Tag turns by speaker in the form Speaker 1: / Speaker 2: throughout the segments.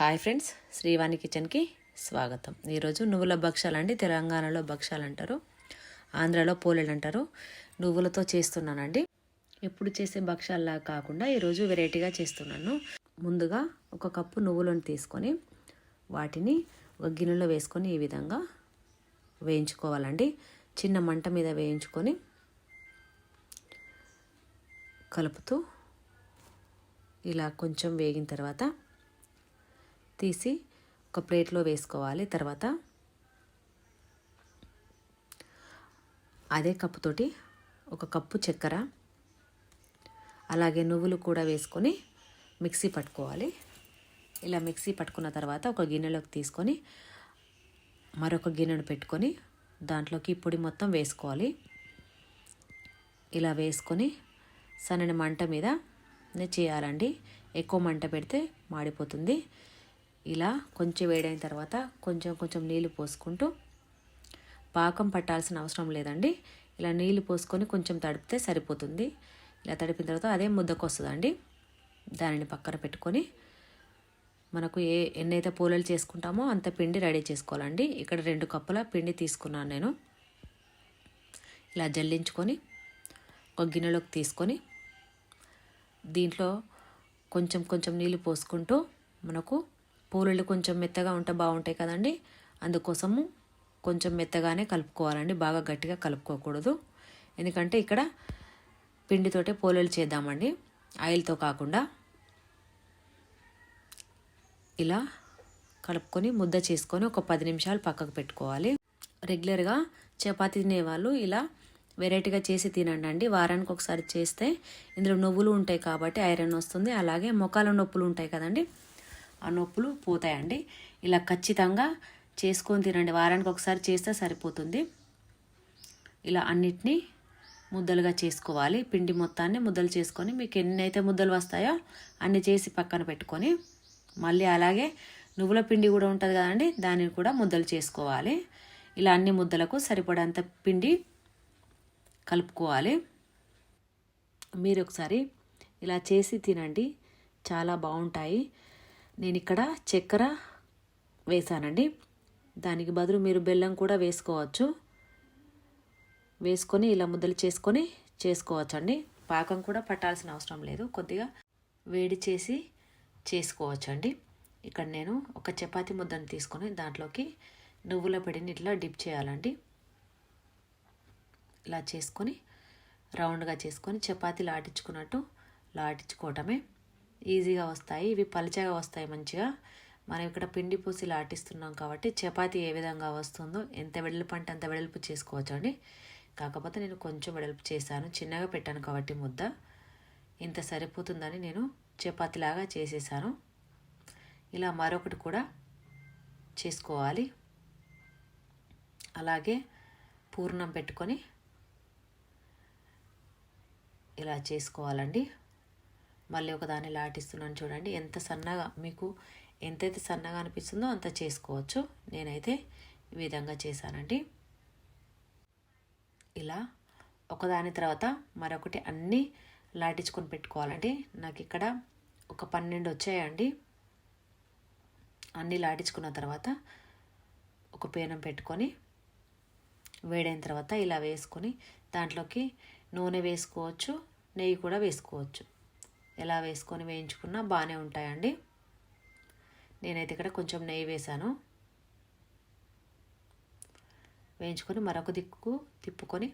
Speaker 1: Hi friends, Srivani కిచెన్కి స్వాగతం. ఈరోజు నువ్వుల భక్షాలు అండి. తెలంగాణలో భక్షాలు అంటారు, ఆంధ్రాలో పోలేలు అంటారు. నువ్వులతో చేస్తున్నానండి. ఎప్పుడు చేసే భక్షాల్లా కాకుండా ఈరోజు వెరైటీగా చేస్తున్నాను. ముందుగా ఒక కప్పు నువ్వులను తీసుకొని వాటిని ఒక గిన్నెలో వేసుకొని ఈ విధంగా వేయించుకోవాలండి. చిన్న మంట మీద వేయించుకొని కలుపుతూ ఇలా కొంచెం వేగిన తర్వాత తీసి ఒక ప్లేట్లో వేసుకోవాలి. తర్వాత అదే కప్పుతోటి ఒక కప్పు చక్కెర అలాగే నువ్వులు కూడా వేసుకొని మిక్సీ పట్టుకోవాలి. ఇలా మిక్సీ పట్టుకున్న తర్వాత ఒక గిన్నెలోకి తీసుకొని మరొక గిన్నెను పెట్టుకొని దాంట్లోకి పొడి మొత్తం వేసుకోవాలి. ఇలా వేసుకొని సన్నని మంట మీద చేయాలండి. ఎక్కువ మంట పెడితే మాడిపోతుంది. ఇలా కొంచెం వేడైన తర్వాత కొంచెం నీళ్ళు పోసుకుంటూ, పాకం పట్టాల్సిన అవసరం లేదండి. ఇలా నీళ్ళు పోసుకొని కొంచెం తడిపితే సరిపోతుంది. ఇలా తడిపిన తర్వాత అదే ముద్దకు వస్తుందండి. దానిని పక్కన పెట్టుకొని మనకు ఎన్నైతే పూలలు చేసుకుంటామో అంత పిండి రెడీ చేసుకోవాలండి. ఇక్కడ 2 కప్పుల పిండి తీసుకున్నాను నేను. ఇలా జల్లించుకొని ఒక గిన్నెలోకి తీసుకొని దీంట్లో కొంచెం నీళ్ళు పోసుకుంటూ, మనకు పూలలు కొంచెం మెత్తగా ఉంటే బాగుంటాయి కదండి. అందుకోసము కొంచెం మెత్తగానే కలుపుకోవాలండి, బాగా గట్టిగా కలుపుకోకూడదు. ఎందుకంటే ఇక్కడ పిండితోటే పూలలు చేద్దామండి, ఆయిల్తో కాకుండా. ఇలా కలుపుకొని ముద్ద చేసుకొని ఒక 10 నిమిషాలు పక్కకు పెట్టుకోవాలి. రెగ్యులర్గా చపాతీ తినేవాళ్ళు ఇలా వెరైటీగా చేసి తినండి. వారానికి ఒకసారి చేస్తే ఇందులో నువ్వులు ఉంటాయి కాబట్టి ఐరన్ వస్తుంది. అలాగే మొకాల నొప్పులు ఉంటాయి కదండి, ఆ నొప్పులు పోతాయండి. ఇలా ఖచ్చితంగా చేసుకొని తినండి. వారానికి ఒకసారి చేస్తే సరిపోతుంది. ఇలా అన్నిటినీ ముద్దలుగా చేసుకోవాలి. పిండి మొత్తాన్ని ముద్దలు చేసుకొని మీకు ఎన్నైతే ముద్దలు వస్తాయో అన్ని చేసి పక్కన పెట్టుకొని, మళ్ళీ అలాగే నువ్వుల పిండి కూడా ఉంటుంది కదండి, దాన్ని కూడా ముద్దలు చేసుకోవాలి. ఇలా అన్ని ముద్దలకు సరిపడంత పిండి కలుపుకోవాలి. మీరు ఒకసారి ఇలా చేసి తినండి, చాలా బాగుంటాయి. నేను ఇక్కడ చక్కెర వేసానండి, దానికి బదులు మీరు బెల్లం కూడా వేసుకోవచ్చు. వేసుకొని ఇలా ముద్దలు చేసుకొని చేసుకోవచ్చండి. పాకం కూడా పట్టాల్సిన అవసరం లేదు, కొద్దిగా వేడి చేసి చేసుకోవచ్చండి. ఇక్కడ నేను ఒక చపాతీ ముద్దను తీసుకొని దాంట్లోకి నువ్వుల పొడిని ఇట్లా డిప్ చేయాలండి. ఇలా చేసుకొని రౌండ్గా చేసుకొని చపాతీలు ఆడించుకున్నట్టు లాటించుకోవటమే. ఈజీగా వస్తాయి ఇవి, పలుచగా వస్తాయి మంచిగా. మనం ఇక్కడ పిండి పూసి లాటిస్తున్నాం కాబట్టి చపాతీ ఏ విధంగా వస్తుందో, ఎంత వెడల్పు అంటే అంత వెడల్పు చేసుకోవచ్చు అండి. కాకపోతే నేను కొంచెం వెడల్పు చేశాను, చిన్నగా పెట్టాను కాబట్టి ముద్ద ఇంత సరిపోతుందని నేను చపాతీలాగా చేసేసాను. ఇలా మరొకటి కూడా చేసుకోవాలి. అలాగే పూర్ణం పెట్టుకొని ఇలా చేసుకోవాలండి. మళ్ళీ ఒకదాన్ని లాటిస్తున్నాను చూడండి. ఎంత సన్నగా మీకు ఎంతైతే సన్నగా అనిపిస్తుందో అంత చేసుకోవచ్చు. నేనైతే ఈ విధంగా చేశానండి. ఇలా ఒకదాని తర్వాత మరొకటి అన్నీ లాటించుకొని పెట్టుకోవాలండి. నాకు ఇక్కడ ఒక 12 వచ్చాయండి. అన్నీ లాటించుకున్న తర్వాత ఒక పేనం పెట్టుకొని వేడైన తర్వాత ఇలా వేసుకొని దాంట్లోకి నూనె వేసుకోవచ్చు, నెయ్యి కూడా వేసుకోవచ్చు. ఎలా వేసుకొని వేయించుకున్నా బాగానే ఉంటాయండి. నేనైతే ఇక్కడ కొంచెం నెయ్యి వేసాను. వేయించుకొని మరొక దిక్కు తిప్పుకొని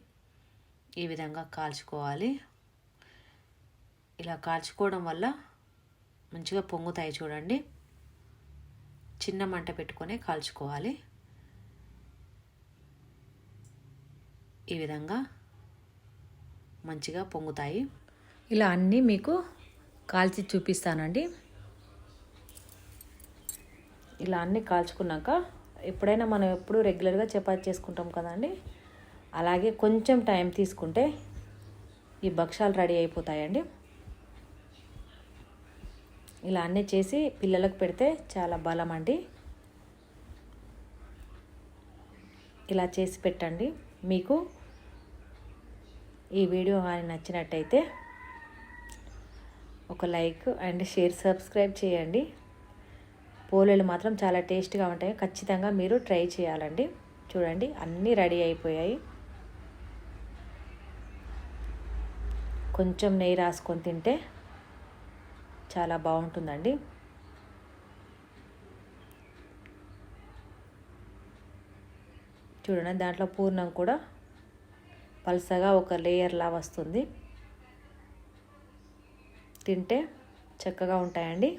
Speaker 1: ఈ విధంగా కాల్చుకోవాలి. ఇలా కాల్చుకోవడం వల్ల మంచిగా పొంగుతాయి చూడండి. చిన్న మంట పెట్టుకొని కాల్చుకోవాలి. ఈ విధంగా మంచిగా పొంగుతాయి. ఇలా అన్నీ మీకు కాల్చి చూపిస్తానండి. ఇలా అన్నీ కాల్చుకున్నాక ఎప్పుడైనా మనం ఎప్పుడు రెగ్యులర్గా చపాతీ చేసుకుంటాం కదండి, అలాగే కొంచెం టైం తీసుకుంటే ఈ భక్షాలు రెడీ అయిపోతాయండి. ఇలా అన్నీ చేసి పిల్లలకు పెడితే చాలా బలం అండి. ఇలా చేసి పెట్టండి. మీకు ఈ వీడియో కానీ నచ్చినట్టయితే ఒక లైక్ అండ్ షేర్, సబ్స్క్రైబ్ చేయండి. పోలేలు మాత్రం చాలా టేస్ట్గా ఉంటాయి. ఖచ్చితంగా మీరు ట్రై చేయాలండి. చూడండి అన్నీ రెడీ అయిపోయాయి. కొంచెం నెయ్యి రాసుకొని తింటే చాలా బాగుంటుందండి. చూడండి దాంట్లో పూర్ణం కూడా పల్సగా ఒక లేయర్లా వస్తుంది. తింటే చక్కగా ఉంటాయండి.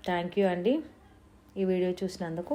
Speaker 1: థ్యాంక్ యూ అండి ఈ వీడియో చూసినందుకు.